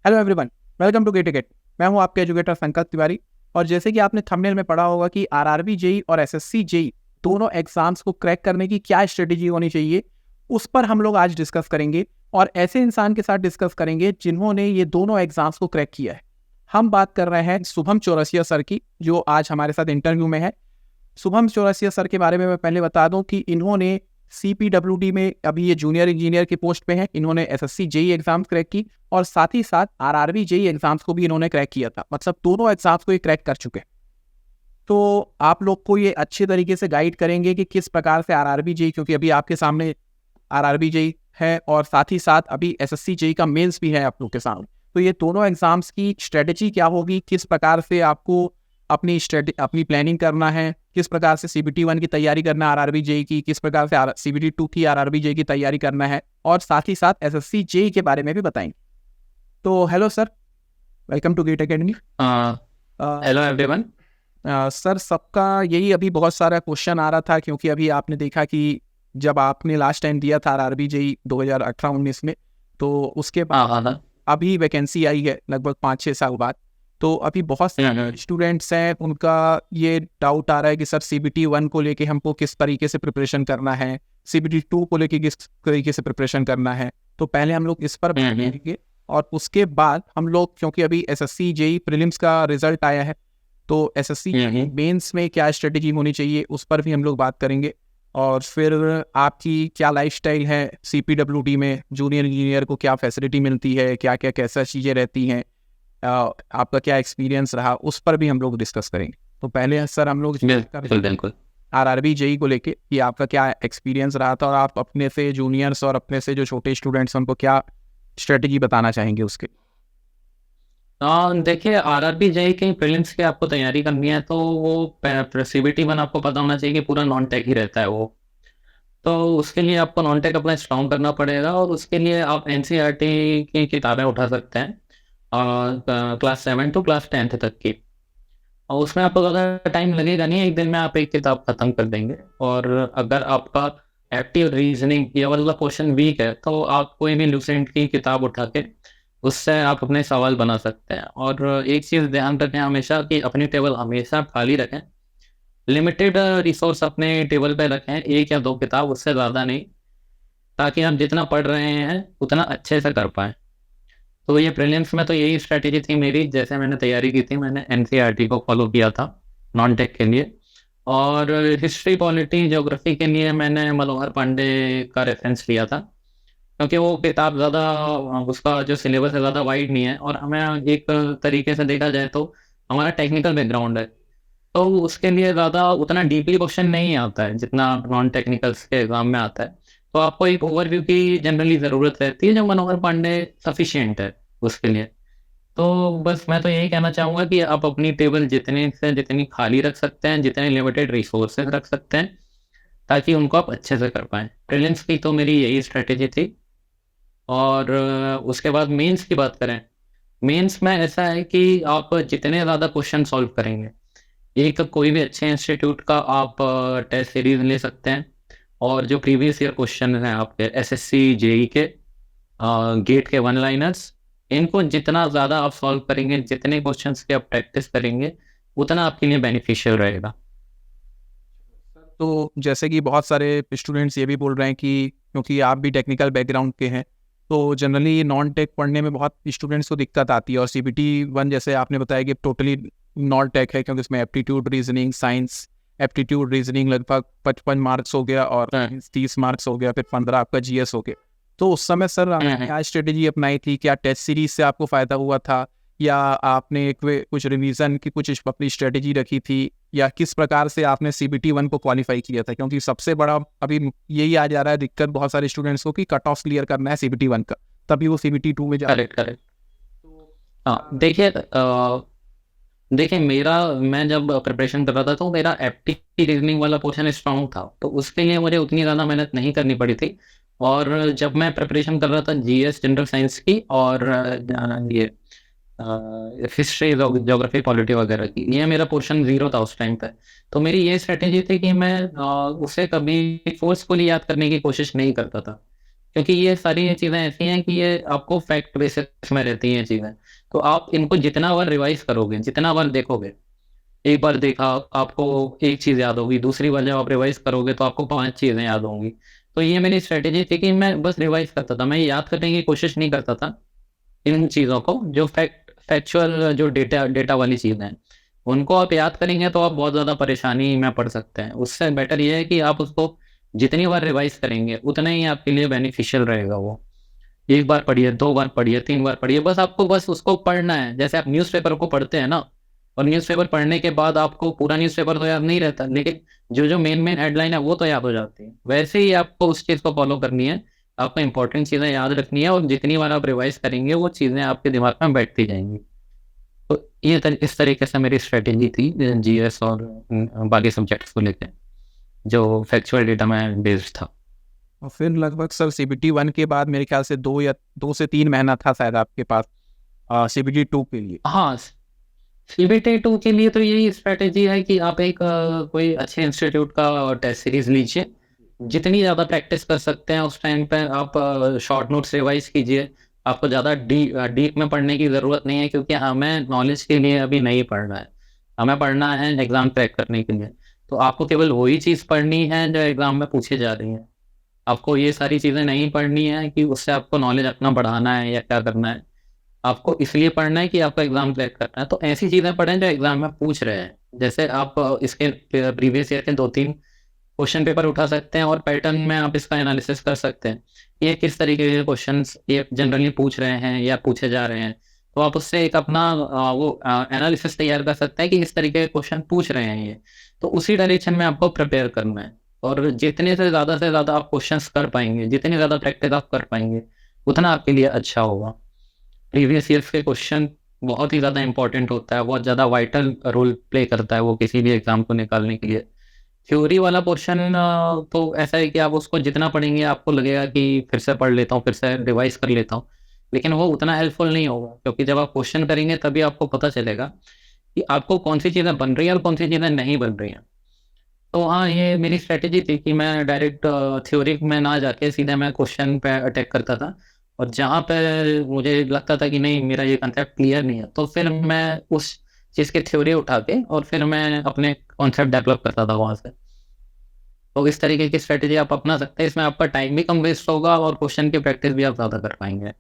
Hello everyone, welcome to GATE. मैं हूं आपके एजुकेटर संकल्प तिवारी। और जैसे कि आपने थंबनेल में पढ़ा होगा कि आरआरबी जेई और एसएससी जेई दोनों एग्जाम्स को क्रैक करने की क्या स्ट्रेटेजी होनी चाहिए, उस पर हम लोग आज डिस्कस करेंगे। और ऐसे इंसान के साथ डिस्कस करेंगे जिन्होंने ये दोनों एग्जाम्स को क्रैक किया है। हम बात कर रहे हैं शुभम चौरसिया सर की, जो आज हमारे साथ इंटरव्यू में है। शुभम चौरसिया सर के बारे में मैं पहले बता दूं कि इन्होंने CPWD में अभी ये जूनियर इंजीनियर की पोस्ट पे हैं। इन्होंने SSC जेई एग्जाम्स क्रैक की और साथ ही साथ आरआरबी जेई एग्जाम्स को भी इन्होंने क्रैक किया था। मतलब दोनों एग्जाम्स को ये क्रैक कर चुके हैं। तो आप लोग को ये अच्छे तरीके से गाइड करेंगे कि किस प्रकार से आरआरबी जेई, क्योंकि अभी आपके सामने आरआरबी जेई है और साथ ही साथ अभी SSC जेई का मेंस भी है आप लोग के सामने। तो ये दोनों एग्जाम्स की स्ट्रेटेजी क्या होगी, किस प्रकार से आपको अपनी प्लानिंग करना है, किस प्रकार से CBT 1 की तैयारी करना है आरआरबी जेई की, किस प्रकार से CBT 2 की आरआरबी जेई की तैयारी करना है, और साथ ही साथ SSC जेई के बारे में भी बताएंगे। तो hello sir, welcome to GATE academy. Hello everyone. Sir, सबका यही अभी बहुत सारा क्वेश्चन आ रहा था, क्योंकि अभी आपने देखा कि जब आपने लास्ट टाइम दिया था आरआरबी जेई 2018-19 में, तो उसके बाद अभी वैकेंसी आई है लगभग 5-6 साल बाद। तो अभी बहुत सारे स्टूडेंट्स हैं, उनका ये डाउट आ रहा है कि सर CBT 1 को लेके हमको किस तरीके से प्रिपरेशन करना है, CBT 2 को लेके किस तरीके से प्रिपरेशन करना है। तो पहले हम लोग इस पर बात करेंगे और उसके बाद हम लोग, क्योंकि अभी SSC जेई प्रीलिम्स का रिजल्ट आया है, तो SSC मेंस में क्या स्ट्रेटेजी होनी चाहिए उस पर भी हम लोग बात करेंगे। और फिर आपकी क्या लाइफस्टाइल है CPWD में, जूनियर इंजीनियर को क्या फैसिलिटी मिलती है, क्या क्या कैसा चीज़ें रहती हैं, आपका क्या एक्सपीरियंस रहा, उस पर भी हम लोग डिस्कस करेंगे। तो पहले सर हम लोग बिल्कुल आरआरबी जेई को लेके कि आपका क्या एक्सपीरियंस रहा था और आप अपने से जूनियर्स और अपने से जो छोटे स्टूडेंट्स हैं उनको क्या स्ट्रेटेजी बताना चाहेंगे उसके। देखिए, आरआरबी जेई की प्रीलिम्स की आपको तैयारी करनी है तो वो CBT 1 आपको पता होना चाहिए कि पूरा नॉन टेक ही रहता है वो। तो उसके लिए आपको नॉन टेक अपना स्ट्रॉन्ग करना पड़ेगा और उसके लिए आप NCERT की किताबें उठा सकते हैं, क्लास 7 टू क्लास 10 तक की। और उसमें आपको ज़्यादा टाइम लगेगा नहीं, एक दिन में आप एक किताब ख़त्म कर देंगे। और अगर आपका एक्टिव रीजनिंग ये वाला क्वेश्चन वीक है तो आप कोई भी लुसेंट की किताब उठा के उससे आप अपने सवाल बना सकते हैं। और एक चीज़ ध्यान रखें हमेशा कि अपनी टेबल हमेशा खाली रखें। लिमिटेड रिसोर्स अपने टेबल पे रखें, 1 या 2 किताब, उससे ज़्यादा नहीं, ताकि आप जितना पढ़ रहे हैं उतना अच्छे से कर पाएँ। तो ये प्रीलिम्स में तो यही स्ट्रैटेजी थी मेरी। जैसे मैंने तैयारी की थी, मैंने NCERT को फॉलो किया था नॉन टेक के लिए। और हिस्ट्री, पॉलिटी, ज्योग्राफी के लिए मैंने मनोहर पांडे का रेफरेंस लिया था, क्योंकि वो किताब ज़्यादा, उसका जो सिलेबस है ज़्यादा वाइड नहीं है और हमें एक तरीके से देखा जाए तो हमारा टेक्निकल बैकग्राउंड है, तो उसके लिए ज़्यादा उतना डीपली क्वेश्चन नहीं आता है जितना नॉन टेक्निकल्स के एग्जाम में आता है। तो आपको एक ओवरव्यू की जनरली ज़रूरत रहती है, जो मनोहर पांडे सफिशिएंट है उसके लिए। तो बस मैं तो यही कहना चाहूँगा कि आप अपनी टेबल जितनी से जितनी खाली रख सकते हैं, जितने लिमिटेड रिसोर्सेज रख सकते हैं, ताकि उनको आप अच्छे से कर पाएँ। प्रीलिम्स की तो मेरी यही स्ट्रेटेजी थी। और उसके बाद मेंस की बात करें, मेंस में ऐसा है कि आप जितने ज़्यादा क्वेश्चन सॉल्व करेंगे, एक कोई भी अच्छे इंस्टीट्यूट का आप टेस्ट सीरीज ले सकते हैं। और जो प्रीवियस ईयर क्वेश्चन हैं आपके SSC जेई के गेट के 1 लाइनर्स, इनको जितना ज़्यादा आप सॉल्व करेंगे, जितने क्वेश्चंस की आप प्रैक्टिस करेंगे, उतना आपके लिए बेनिफिशियल रहेगा। तो जैसे कि बहुत सारे स्टूडेंट्स ये भी बोल रहे हैं कि क्योंकि आप भी टेक्निकल बैकग्राउंड के हैं, तो जनरली नॉन टेक पढ़ने में बहुत स्टूडेंट्स को दिक्कत आती है। और CBT 1 जैसे आपने बताया कि टोटली नॉन टेक है, क्योंकि इसमें aptitude, reasoning, science, aptitude reasoning लगभग 55 मार्क्स हो गया और 30 मार्क्स हो गया, फिर 15 आपका GS हो गया। तो उस समय सर आपने क्या स्ट्रेटेजी अपनाई थी? क्या टेस्ट सीरीज से आपको फ़ायदा हुआ था, या आपने कुछ रिवीजन की कुछ अपनी स्ट्रेटेजी रखी थी, या किस प्रकार से आपने CBT 1 को क्वालिफाई किया था? क्योंकि सबसे बड़ा अभी यही आ जा रहा है दिक्कत बहुत सारे स्टूडेंट्स को कि कट ऑफ क्लियर करना है CBT 1 का, तभी वो CBT 2 में जा। करेक्ट। हाँ, देखिए मैं जब प्रिपरेशन कर रहा था तो मेरा एप्टी रीजनिंग वाला पोर्शन स्ट्रांग था, तो उसके लिए मुझे उतनी ज़्यादा मेहनत नहीं करनी पड़ी थी। और जब मैं प्रिपरेशन कर रहा था GS जनरल साइंस की और ये हिस्ट्री, ज्योग्राफी, पॉलिटी वगैरह की, ये मेरा पोर्शन 0 था उस टाइम पे। तो मेरी ये स्ट्रेटेजी थी कि मैं उसे कभी फोर्सफुली याद करने की कोशिश नहीं करता था। क्योंकि ये सारी ये चीज़ें ऐसी हैं कि ये आपको फैक्ट बेसिस में रहती हैं चीज़ें। तो आप इनको जितना बार रिवाइज़ करोगे, जितना बार देखोगे, एक बार देखा आपको एक चीज़ याद होगी, दूसरी बार जब आप रिवाइज़ करोगे तो आपको 5 चीज़ें याद होंगी। तो ये मेरी स्ट्रैटेजी थी कि मैं बस रिवाइज़ करता था, मैं याद करने की कोशिश नहीं करता था इन चीज़ों को, जो फैक्चुअल जो डेटा डेटा वाली चीज़ें हैं, उनको आप याद करेंगे तो आप बहुत ज़्यादा परेशानी में पड़ सकते हैं। उससे बेटर ये है कि आप उसको जितनी बार रिवाइज़ करेंगे, उतना ही आपके लिए बेनिफिशियल रहेगा वो। 1 बार पढ़िए, 2 बार पढ़िए, 3 बार पढ़िए, बस आपको बस उसको पढ़ना है। जैसे आप न्यूज़पेपर को पढ़ते हैं ना, और न्यूज़पेपर पढ़ने के बाद आपको पूरा न्यूज़पेपर तो याद नहीं रहता, लेकिन जो-जो मेन-मेन हेडलाइन है, वो तो याद हो जाती है। वैसे ही आपको उस चीज़ को फ़ॉलो करनी है। आपको इम्पोर्टेंट चीज़ें याद रखनी है और जितनी बार आप रिवाइज़ करेंगे, वो चीज़ें आपके दिमाग में बैठती जाएँगी। तो ये इस तरीके से मेरी स्ट्रैटेजी थी जीएस और बाकी सब्जेक्ट्स को लेके, जो फैक्चुअल डेटा में बेस्ड था। और फिर लगभग सर सीबीटी 1 के बाद मेरे ख्याल से 2 से 3 महीना था शायद आपके पास सीबीटी 2 के लिए। हाँ, सीबीटी 2 के लिए तो यही स्ट्रैटेजी है कि आप एक कोई अच्छे इंस्टीट्यूट का टेस्ट सीरीज़ लीजिए। जितनी ज़्यादा प्रैक्टिस कर सकते हैं उस टाइम पे आप शॉर्ट नोट्स रिवाइज़ कीजिए। आपको ज़्यादा डीप में पढ़ने की ज़रूरत नहीं है, क्योंकि हमें नॉलेज के लिए अभी नहीं पढ़ना है। हमें पढ़ना है एग्ज़ाम क्रैक करने के लिए। तो आपको केवल वही चीज़ पढ़नी है जो एग्ज़ाम में पूछी जा रही है। आपको ये सारी चीज़ें नहीं पढ़नी है कि उससे आपको नॉलेज अपना बढ़ाना है या क्या करना है। आपको इसलिए पढ़ना है कि आपका एग्ज़ाम क्रैक करना है। तो ऐसी चीज़ें पढ़ें जो एग्ज़ाम में पूछ रहे हैं। जैसे आप इसके प्रीवियस ईयर के 2-3 क्वेश्चन पेपर उठा सकते हैं और पैटर्न में आप इसका एनालिसिस कर सकते हैं। ये किस तरीके के क्वेश्चंस ये जनरली पूछ रहे हैं या पूछे जा रहे हैं। तो आप उससे एक अपना एनालिसिस तैयार कर सकते हैं कि इस तरीके के क्वेश्चन पूछ रहे हैं ये। तो उसी डायरेक्शन में आपको प्रिपेयर करना है। और जितने से ज़्यादा आप क्वेश्चन्स कर पाएँगे, जितनी ज़्यादा प्रैक्टिस आप कर पाएँगे, उतना आपके लिए अच्छा होगा। प्रीवियस ईयर्स के क्वेश्चन बहुत ही ज़्यादा इम्पोर्टेंट होता है, बहुत ज़्यादा वाइटल रोल प्ले करता है वो किसी भी एग्ज़ाम को निकालने के लिए। थ्योरी वाला पोर्शन तो ऐसा है कि आप उसको जितना पढ़ेंगे आपको लगेगा कि फिर से पढ़ लेता हूँ, फिर से रिवाइज़ कर लेता हूँ। लेकिन वो उतना हेल्पफुल नहीं होगा, क्योंकि जब आप क्वेश्चन करेंगे तभी आपको पता चलेगा कि आपको कौन-सी चीज़ें बन रही हैं और कौन-सी चीज़ें नहीं बन रही हैं। तो हाँ, ये मेरी स्ट्रैटेजी थी कि मैं डायरेक्ट थ्योरी में ना जाके सीधा मैं क्वेश्चन पे अटैक करता था। और जहाँ पे मुझे लगता था कि नहीं, मेरा ये कांसेप्ट क्लियर नहीं है, तो फिर मैं उस चीज़ की थ्योरी उठा के और फिर मैं अपने कॉन्सेप्ट डेवलप करता था वहाँ से। तो इस तरीके की स्ट्रैटेजी आप अपना सकते हैं। इसमें आपका टाइम भी कम वेस्ट होगा और क्वेश्चन की प्रैक्टिस भी आप ज़्यादा कर पाएँगे।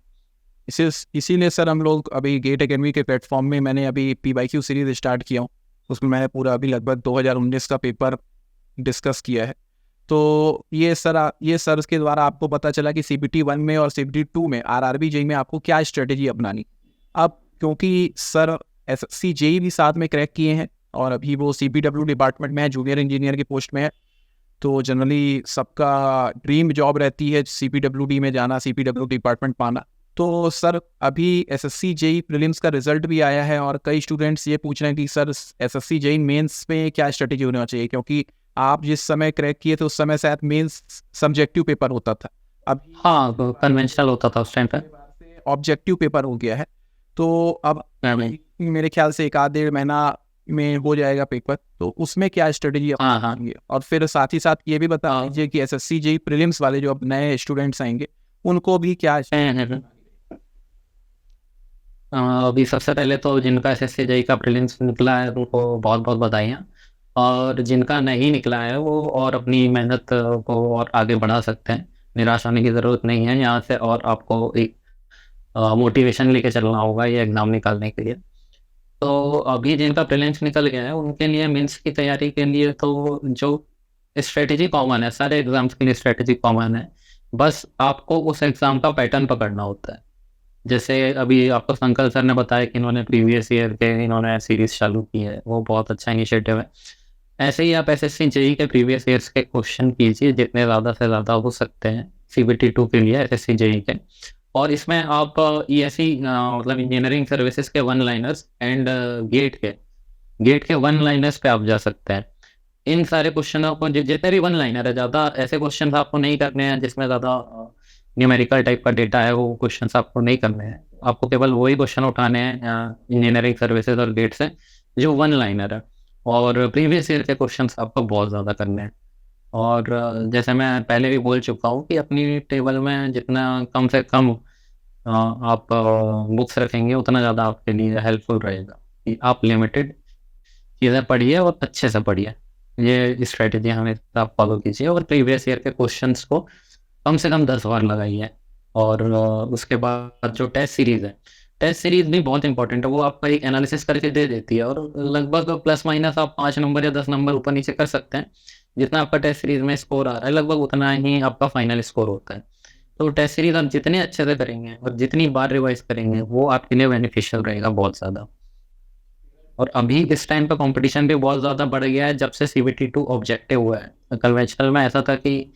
इसीलिए सर हम लोग अभी गेट एकेडमी के प्लेटफॉर्म में मैंने अभी पीवाईक्यू सीरीज स्टार्ट किया हूँ। उसमें मैंने पूरा अभी लगभग 2019 का पेपर डिस्कस किया है। तो ये सर के द्वारा आपको पता चला कि सीबीटी 1 में और सीबीटी 2 में आरआरबी जेईई में आपको क्या स्ट्रेटेजी अपनानी। अब क्योंकि सर एसएससी जेईई भी साथ में क्रैक किए हैं और अभी वो सीपीडब्ल्यू डिपार्टमेंट में है, जूनियर इंजीनियर की पोस्ट में है। तो जनरली सबका ड्रीम जॉब रहती है सीपीडब्ल्यूडी में जाना, सीपीडब्ल्यू डिपार्टमेंट पाना। तो सर अभी एसएससी जेईई प्रीलिम्स का रिजल्ट भी आया है और कई स्टूडेंट्स ये पूछ रहे हैं कि सर एसएससी जेईई मेंस में क्या स्ट्रेटेजी होना चाहिए, क्योंकि आप जिस समय क्रैक किए थे उस समय शायद मेंस सब्जेक्टिव पेपर होता था। अब हाँ, तो कन्वेंशनल होता था उस टाइम पे। ऑब्जेक्टिव पेपर हो गया है। तो अब मेरे ख्याल से 1 आध 1.5 महीना में हो जाएगा पेपर। तो उसमें क्या स्ट्रेटेजी हाँ, हाँ। अपनाएंगे? और फिर साथ ही साथ ये भी बता दीजिए कि एसएससी जेईई प्रीलिम्स वाले जो अब नए स्टूडेंट्स आएंगे उनको भी क्या अभी सबसे पहले तो जिनका एसएससी जेईई का प्रीलिम्स निकला है उनको बहुत-बहुत बधाइयाँ। और जिनका नहीं निकला है वो और अपनी मेहनत को और आगे बढ़ा सकते हैं। निराश होने की ज़रूरत नहीं है, यहाँ से और आपको एक मोटिवेशन लेके चलना होगा ये एग्ज़ाम निकालने के लिए। तो अभी जिनका प्रीलिम्स निकल गया है उनके लिए मेंस की तैयारी के लिए तो जो स्ट्रैटेजी कॉमन है, सारे एग्ज़ाम्स के लिए स्ट्रैटेजी कॉमन है। बस आपको उस एग्ज़ाम का पैटर्न पकड़ना होता है। जैसे अभी आपको संकल सर ने बताया कि इन्होंने प्रीवियस ईयर के इन्होंने सीरीज़ चालू की है, वो बहुत अच्छा इनिशिएटिव है। ऐसे ही आप एसएससी जेईई के प्रीवियस ईयर्स के क्वेश्चन कीजिए जितने ज़्यादा से ज़्यादा हो सकते हैं सीबीटी 2 के लिए एसएससी जेईई के। और इसमें आप ईएसई मतलब इंजीनियरिंग सर्विसेज के वन लाइनर्स एंड गेट के वन लाइनर्स पे आप जा सकते हैं। इन सारे क्वेश्चनों को जितने भी वन लाइनर है, ज़्यादा ऐसे क्वेश्चन आपको नहीं करने हैं जिसमें ज़्यादा न्यूमेरिकल टाइप का डेटा है, वो क्वेश्चन आपको नहीं करने हैं। आपको केवल वही क्वेश्चन उठाने हैं इंजीनियरिंग सर्विसेज और गेट से जो वन लाइनर है। और प्रीवियस ईयर के क्वेश्चंस आपको बहुत ज़्यादा करने हैं। और जैसे मैं पहले भी बोल चुका हूँ कि अपनी टेबल में जितना कम से कम आप बुक्स रखेंगे उतना ज़्यादा आपके लिए हेल्पफुल रहेगा कि आप लिमिटेड चीज़ें पढ़िए और अच्छे से पढ़िए। ये स्ट्रेटजी हमेशा आप फॉलो कीजिए और प्रीवियस ईयर के क्वेश्चंस को कम से कम 10 बार लगाइए। और उसके बाद जो टेस्ट सीरीज भी बहुत इंपॉर्टेंट है। वो आपका एक एनालिसिस करके दे देती है और लगभग प्लस माइनस आप 5 नंबर या 10 नंबर ऊपर नीचे कर सकते हैं। जितना आपका टेस्ट सीरीज में स्कोर आ रहा है लगभग उतना ही आपका फाइनल स्कोर होता है। तो टेस्ट सीरीज आप जितने अच्छे से करेंगे और जितनी बार रिवाइज करेंगे वो आपके लिए बेनिफिशियल रहेगा बहुत ज़्यादा। और अभी इस टाइम पे कंपटीशन भी बहुत ज़्यादा बढ़ गया है जब से CBT2 ऑब्जेक्टिव हुआ है। कन्वेंशनल में ऐसा था कि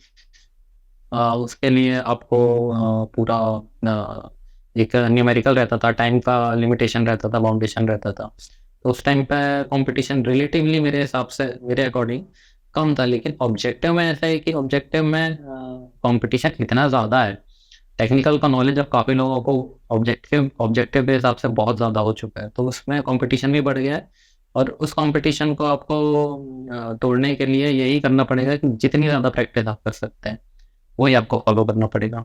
उसके लिए आपको पूरा एक न्यूमेरिकल रहता था, टाइम का लिमिटेशन रहता था, बाउंडेशन रहता था। तो उस टाइम पे कंपटीशन रिलेटिवली मेरे हिसाब से, मेरे अकॉर्डिंग कम था। लेकिन ऑब्जेक्टिव में ऐसा है कि ऑब्जेक्टिव में कंपटीशन इतना ज़्यादा है, टेक्निकल का नॉलेज अब काफ़ी लोगों को ऑब्जेक्टिव के हिसाब से बहुत ज़्यादा हो चुका है। तो उसमें कंपटीशन भी बढ़ गया है और उस कंपटीशन को आपको तोड़ने के लिए यही करना पड़ेगा कि जितनी ज़्यादा प्रैक्टिस आप कर सकते हैं वही आपको फॉलो करना पड़ेगा।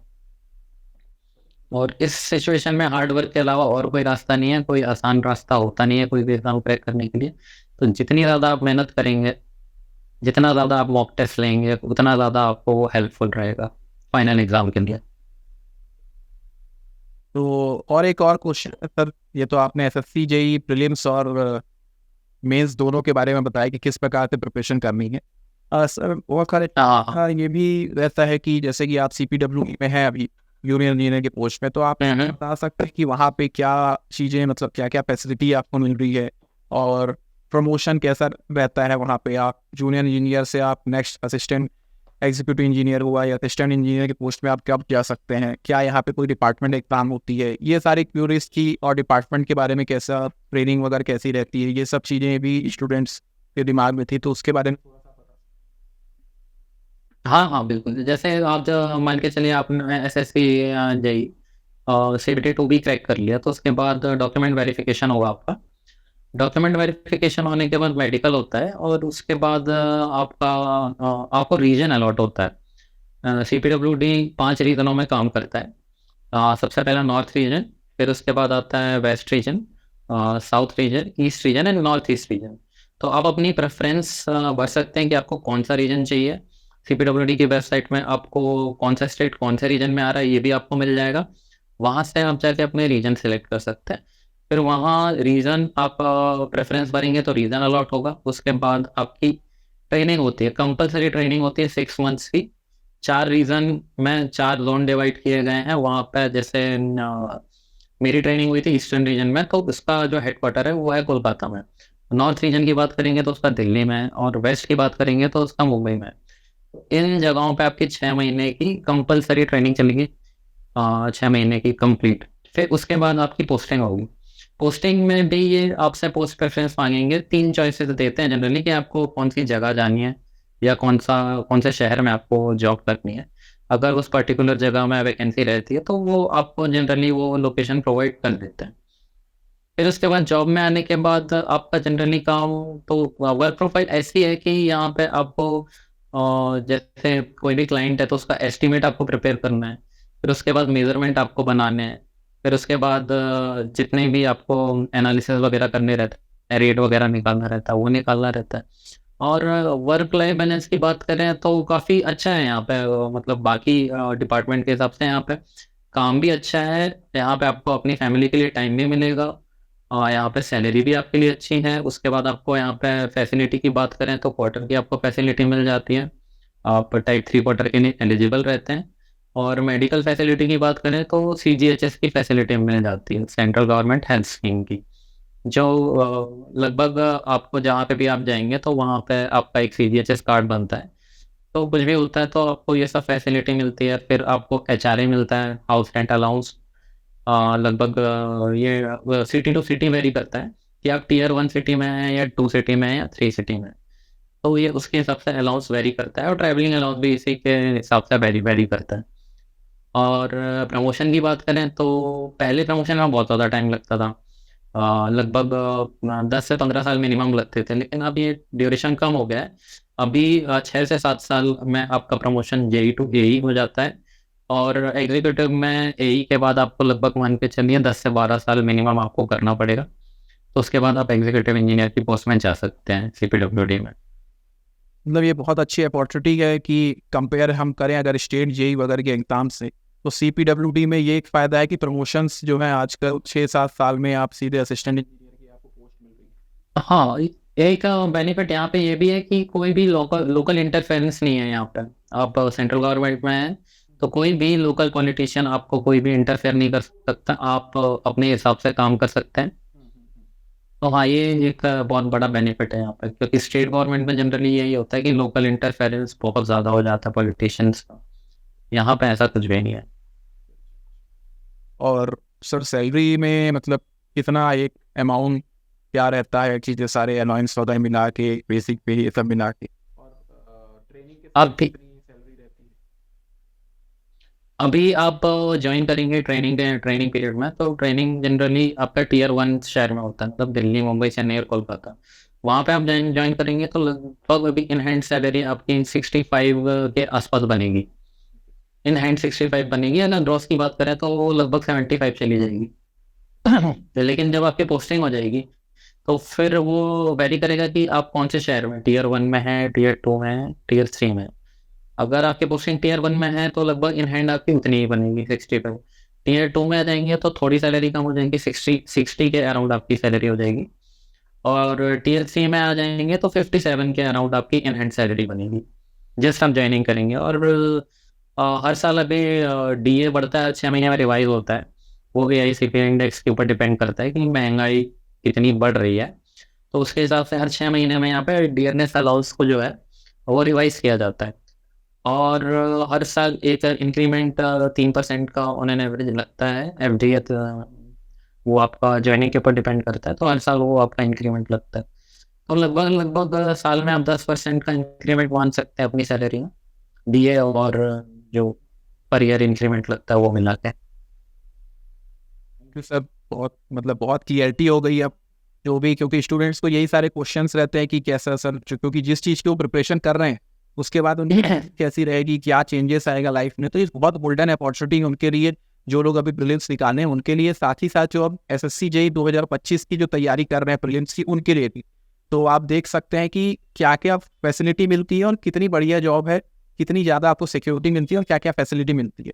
और इस सिचुएशन में हार्ड वर्क के अलावा और कोई रास्ता नहीं है, कोई आसान रास्ता होता नहीं है कोई भी एग्ज़ाम क्रैक करने के लिए। तो जितनी ज़्यादा आप मेहनत करेंगे, जितना ज़्यादा आप मॉक टेस्ट लेंगे, उतना ज़्यादा आपको वो हेल्पफुल रहेगा फाइनल एग्ज़ाम के लिए। तो और एक और क्वेश्चन सर, ये तो आपने SSC JEE प्रीलिम्स और मेंस दोनों के बारे में बताया कि किस प्रकार से प्रिपरेशन करनी है। सर बहुत सारे ये भी रहता है कि जैसे कि आप CPW में हैं अभी जूनियर इंजीनियर के पोस्ट में, तो आप बता सकते हैं कि वहाँ पे क्या चीज़ें, मतलब क्या क्या फैसिलिटी आपको मिल रही है और प्रमोशन कैसा रहता है वहाँ पे। आप जूनियर इंजीनियर से आप नेक्स्ट असिस्टेंट एग्जीक्यूटिव इंजीनियर हुआ या असिस्टेंट इंजीनियर के पोस्ट में आप कब जा सकते हैं, क्या यहाँ पे कोई डिपार्टमेंट एग्जाम होती है, ये सारी क्यूरीज की, और डिपार्टमेंट के बारे में कैसा ट्रेनिंग वगैरह कैसी रहती है, ये सब चीज़ें भी स्टूडेंट्स के दिमाग में थी, तो उसके बारे में हाँ, बिल्कुल। जैसे आप जो मान के चलिए आपने SSC JEE CBT2 भी क्रैक कर लिया, तो उसके बाद डॉक्यूमेंट वेरिफिकेशन होगा आपका। डॉक्यूमेंट वेरिफिकेशन होने के बाद मेडिकल होता है और उसके बाद आपको रीजन अलॉट होता है। CPWD 5 रीजनों में काम करता है। सबसे पहला नॉर्थ रीजन, फिर उसके बाद आता है west region, south region, east region and north east region. तो आप अपनी प्रेफरेंस भर सकते हैं कि आपको कौन सा रीजन चाहिए। CPWD की वेबसाइट में आपको कौन सा स्टेट कौन से रीजन में आ रहा है ये भी आपको मिल जाएगा। वहाँ से आप जाके अपने रीजन सेलेक्ट कर सकते हैं। फिर वहाँ रीजन आप प्रेफरेंस भरेंगे तो रीजन अलॉट होगा। उसके बाद आपकी ट्रेनिंग होती है, कंपलसरी ट्रेनिंग होती है 6 मंथ्स की। 4 रीजन में 4 जोन डिवाइड किए गए हैं। वहाँ पे जैसे मेरी ट्रेनिंग हुई थी ईस्टर्न रीजन में, तो उसका जो हेडक्वार्टर है वो है कोलकाता में। नॉर्थ रीजन की बात करेंगे तो उसका दिल्ली में है और वेस्ट की बात करेंगे तो उसका मुंबई में है। इन जगहों पे आपकी 6 महीने की कंपलसरी ट्रेनिंग चलेगी, 6 महीने की कंप्लीट। फिर उसके बाद आपकी पोस्टिंग होगी। पोस्टिंग में भी ये आपसे पोस्ट प्रेफरेंस मांगेंगे। 3 चॉइसेस देते हैं जनरली कि आपको कौन सी जगह जानी है या कौन से शहर में आपको जॉब करनी है। अगर उस पर्टिकुलर जगह में वैकेंसी रहती है तो वो आपको जनरली वो लोकेशन प्रोवाइड कर देते हैं। फिर उसके बाद जॉब में आने के बाद आपका जनरली काम, तो वर्क प्रोफाइल ऐसी है कि यहाँ पे आपको जैसे कोई भी क्लाइंट है तो उसका एस्टीमेट आपको प्रिपेयर करना है। फिर उसके बाद मेजरमेंट आपको बनाने हैं। फिर उसके बाद जितने भी आपको एनालिसिस वगैरह करने रहते हैं, रेट वगैरह निकालना रहता है, वो निकालना रहता है। और वर्क लाइफ बैलेंस की बात करें तो काफ़ी अच्छा है यहाँ पे। मतलब बाकी डिपार्टमेंट के हिसाब से यहाँ पे काम भी अच्छा है। यहाँ पे आपको अपनी फैमिली के लिए टाइम भी मिलेगा और यहाँ पे सैलरी भी आपके लिए अच्छी है। उसके बाद आपको यहाँ पे फैसिलिटी की बात करें तो क्वार्टर की आपको फैसिलिटी मिल जाती है। आप टाइप 3 क्वार्टर के लिए एलिजिबल रहते हैं। और मेडिकल फैसिलिटी की बात करें तो CGHS की फैसिलिटी मिल जाती है, सेंट्रल गवर्नमेंट हेल्थ स्कीम की, जो लगभग आपको जहाँ पे भी आप जाएंगे तो वहाँ पे आपका एक CGHS कार्ड बनता है। तो कुछ भी होता है तो आपको ये सब फैसिलिटी मिलती है। फिर आपको HRA मिलता है, हाउस रेंट अलाउंस। लगभग ये सिटी टू सिटी वेरी करता है कि आप टियर 1 सिटी में हैं या 2 सिटी में हैं या 3 सिटी में। तो ये उसके हिसाब से अलाउंस वेरी करता है और ट्रैवलिंग अलाउंस भी इसी के हिसाब से वेरी करता है। और प्रमोशन की बात करें तो पहले प्रमोशन में बहुत ज़्यादा टाइम लगता था। लगभग 10 से 15 साल मिनिमम लगते थे, लेकिन अब ये ड्यूरेशन कम हो गया है। अभी 6 से 7 साल में आपका प्रमोशन जेई टू एई हो जाता है, और एग्जीक्यूटिव में एई के बाद आपको लगभग मान के चलिए 10 से 12 साल मिनिमम आपको करना पड़ेगा। तो उसके बाद आप एग्जीक्यूटिव इंजीनियर की पोस्ट में जा सकते हैं सीपीडब्ल्यूडी में। मतलब ये बहुत अच्छी अपॉर्चुनिटी है कि कंपेयर हम करें अगर स्टेट जेई वगैरह के एग्जाम से, तो सीपीडब्ल्यूडी में ये एक फ़ायदा है कि प्रमोशंस जो है आजकल 6-7 साल में आप सीधे असिस्टेंट इंजीनियर की आपको पोस्ट मिल रही है। हाँ, एक बेनिफिट यहाँ पे ये भी है कि कोई भी लोकल इंटरफेरेंस नहीं है यहाँ पे। आप सेंट्रल गवर्नमेंट में हैं, तो कोई भी लोकल पॉलिटिशियन आपको कोई भी इंटरफेयर नहीं कर सकता, आप अपने हिसाब से काम कर सकते हैं। तो हाँ, ये एक बहुत बड़ा बेनिफिट है यहाँ पे, क्योंकि स्टेट गवर्नमेंट में जनरली यही होता है कि लोकल इंटरफेरेंस बहुत ज़्यादा हो जाता है पॉलिटिशियंस का। यहाँ पे ऐसा कुछ भी नहीं है। और सर सैलरी में मतलब कितना एक अमाउंट क्या रहता है, चीज़ें सारे अलाउंस वगैरह मिला के, बेसिक पे ये सब मिला के, और ट्रेनिंग के आप साथ भी कितनी सैलरी रहती है? अभी आप ज्वाइन करेंगे ट्रेनिंग पीरियड में, तो ट्रेनिंग जनरली आपका टीयर 1 शहर में होता है, मतलब दिल्ली, मुंबई, चेन्नई और कोलकाता। वहाँ पे आप ज्वाइन करेंगे तो लगभग अभी इन हैंड सैलरी आपकी 65 के आसपास बनेगी। इन हैंड 65 बनेगी। अगर ग्रॉस की बात करें तो वो लगभग 75 चली जाएगी। लेकिन जब आपकी पोस्टिंग हो जाएगी तो फिर वो वेरी करेगा कि आप कौन से शहर में, टीयर 1 में है, टीयर 2 में है, टीयर 3 में है। अगर आपकी पोस्टिंग टीयर 1 में है तो लगभग इन हैंड आपकी उतनी ही बनेगी, 65। टीयर 2 में आ जाएंगे तो थोड़ी सैलरी कम हो जाएगी, 60 के अराउंड आपकी सैलरी हो जाएगी। और टीयर 3 में आ जाएंगे तो 57 के अराउंड आपकी इन हैंड सैलरी बनेगी जिस हम ज्वाइनिंग करेंगे। और हर साल अभी डीए बढ़ता है, 6 महीने में रिवाइज होता है। वो भी आईसीपी इंडेक्स के ऊपर डिपेंड करता है कि महंगाई कितनी बढ़ रही है, तो उसके हिसाब से हर 6 महीने में यहाँ पे डियरनेस अलाउंस को जो है वो रिवाइज किया जाता है। और हर साल एक इंक्रीमेंट 3% का ऑन एन एवरेज लगता है एफडी। वो आपका ज्वाइनिंग के ऊपर डिपेंड करता है, तो हर साल वो आपका इंक्रीमेंट लगता है। तो लगभग साल में आप 10% का इंक्रीमेंट मान सकते हैं अपनी सैलरी में, डीए और जो पर ईयर इंक्रीमेंट लगता है वो मिला के। थैंक यू सर, बहुत मतलब बहुत क्लियरिटी हो गई अब जो भी, क्योंकि स्टूडेंट्स को यही सारे क्वेश्चंस रहते हैं कि कैसा सर, क्योंकि जिस चीज़ की वो प्रिपरेशन कर रहे हैं उसके बाद उनकी कैसी रहेगी, क्या चेंजेस आएगा लाइफ में। तो ये बहुत गोल्डन अपॉर्चुनिटी उनके लिए जो लोग अभी प्रीलिम्स निकाले हैं उनके लिए, साथ ही साथ जो अब एसएससी जेई 2025 की जो तैयारी कर रहे हैं प्रीलिम्स की उनके लिए भी। तो आप देख सकते हैं कि क्या क्या फैसिलिटी मिलती है और कितनी बढ़िया जॉब है, कितनी ज़्यादा आपको सिक्योरिटी मिलती है और क्या क्या फैसिलिटी मिलती है।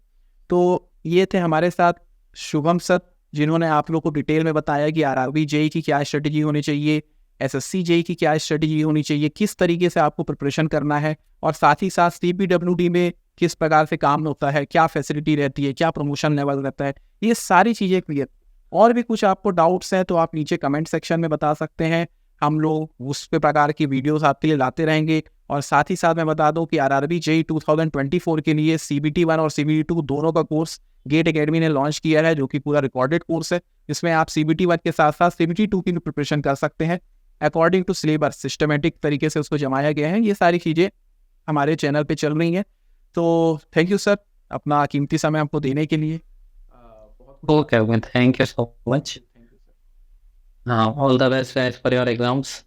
तो ये थे हमारे साथ शुभम सर, जिन्होंने आप लोग को डिटेल में बताया कि आरआरबी जेई की क्या स्ट्रेटजी होनी चाहिए, एसएससी जेई की क्या स्ट्रेटजी होनी चाहिए, किस तरीके से आपको प्रिपरेशन करना है, और साथ ही साथ सीपीडब्ल्यूडी में किस प्रकार से काम होता है, क्या फैसिलिटी रहती है, क्या प्रमोशन लेवल रहता है, ये सारी चीज़ें क्लियर। और भी कुछ आपको डाउट्स हैं तो आप नीचे कमेंट सेक्शन में बता सकते हैं, हम लोग उस प्रकार की वीडियोस आपके लिए लाते रहेंगे। और साथ ही साथ मैं बता दूं कि आरआरबी जेई 2024 के लिए सीबीटी 1 और सीबीटी 2 दोनों का कोर्स गेट एकेडमी ने लॉन्च किया है, जो कि पूरा रिकॉर्डेड कोर्स है, जिसमें आप सीबीटी 1 के साथ साथ सीबीटी 2 की भी प्रिपरेशन कर सकते हैं। अकॉर्डिंग टू सिलेबस सिस्टमेटिक तरीके से उसको जमाया गया है। ये सारी चीज़ें हमारे चैनल पे चल रही हैं। तो थैंक यू सर अपना कीमती समय हमको देने के लिए। Okay, thank you so much. हाँ, all the best for your exams.